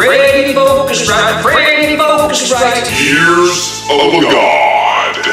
Freddy Focusrite, Freddy Focusrite. Gears of a God.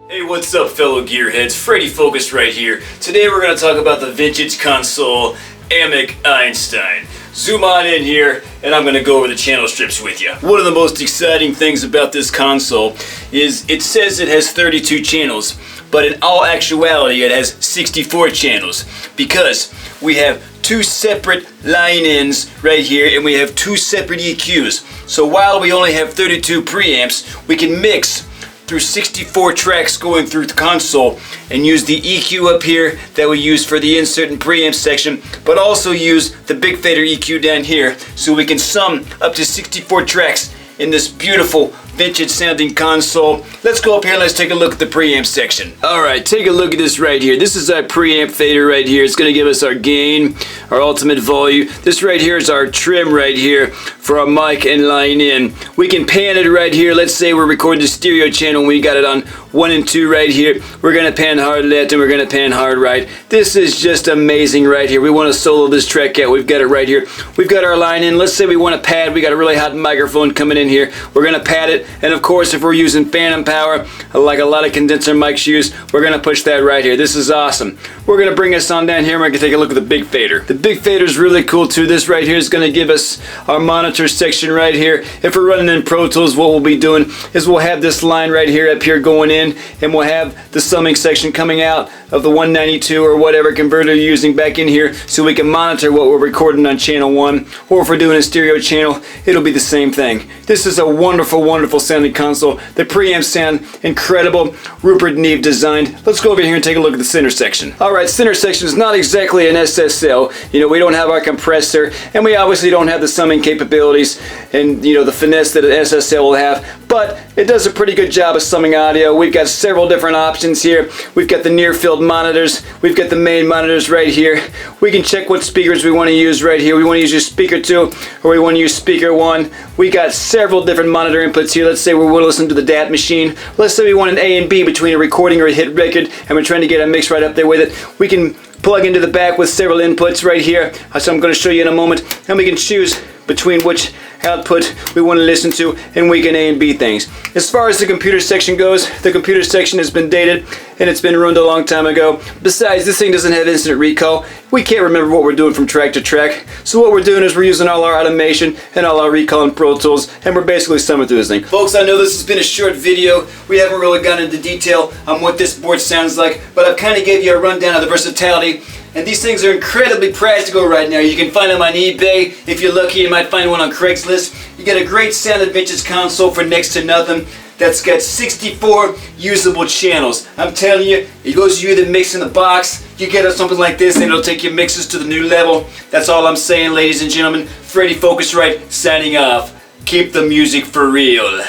Hey, what's up, fellow gearheads? Freddy Focusrite here. Today we're going to talk about the vintage console Amek Einstein. Zoom on in here and I'm going to go over the channel strips with you. One of the most exciting things about this console is it says it has 32 channels, but in all actuality it has 64 channels because we have two separate line-ins right here and we have two separate EQs. So while we only have 32 preamps, we can mix through 64 tracks going through the console and use the EQ up here that we use for the insert and preamp section, but also use the big fader EQ down here so we can sum up to 64 tracks in this beautiful vintage sounding console. Let's go up here and let's take a look at the preamp section. Alright, take a look at this right here. This is our preamp fader right here. It's going to give us our gain, our ultimate volume. This right here is our trim right here for our mic and line in. We can pan it right here. Let's say we're recording the stereo channel and we got it on 1 and 2 right here. We're going to pan hard left and we're going to pan hard right. This is just amazing right here. We want to solo this track out. We've got it right here. We've got our line in. Let's say we want to pad. We got a really hot microphone coming in here. We're going to pad it. And of course, if we're using phantom power, like a lot of condenser mics use, we're going to push that right here. This is awesome. We're going to bring us on down here and we're going to take a look at the big fader. The big fader is really cool too. This right here is going to give us our monitor section right here. If we're running in Pro Tools, what we'll be doing is we'll have this line right here up here going in, and we'll have the summing section coming out of the 192 or whatever converter you're using back in here so we can monitor what we're recording on channel 1, or if we're doing a stereo channel, it'll be the same thing. This is a wonderful, wonderful sounding console. The preamps sound incredible. Rupert Neve designed. Let's go over here and take a look at the center section. Alright, center section is not exactly an SSL. You know, we don't have our compressor, and we obviously don't have the summing capabilities and, you know, the finesse that an SSL will have, but it does a pretty good job of summing audio. We've got several different options here. We've got the near field monitors. We've got the main monitors right here. We can check what speakers we want to use right here. We want to use your speaker 2 or we want to use speaker 1. We got several different monitor inputs here. Let's say we want to listen to the DAT machine. Let's say we want an A and B between a recording or a hit record and we're trying to get a mix right up there with it. We can plug into the back with several inputs right here, so I'm going to show you in a moment, and we can choose between which output we want to listen to, and we can A and B things. As far as the computer section goes, the computer section has been dated and it's been ruined a long time ago. Besides, this thing doesn't have instant recall. We can't remember what we're doing from track to track, so what we're doing is we're using all our automation and all our recall in Pro Tools, and we're basically summing through this thing. Folks, I know this has been a short video. We haven't really gone into detail on what this board sounds like, but I've kind of gave you a rundown of the versatility. And these things are incredibly practical right now. You can find them on eBay. If you're lucky, you might find one on Craigslist. You get a great sounding vintage console for next to nothing that's got 64 usable channels. I'm telling you, it goes to you that mix in the box. You get something like this and it'll take your mixes to the new level. That's all I'm saying, ladies and gentlemen. Freddy Focusrite signing off. Keep the music for real.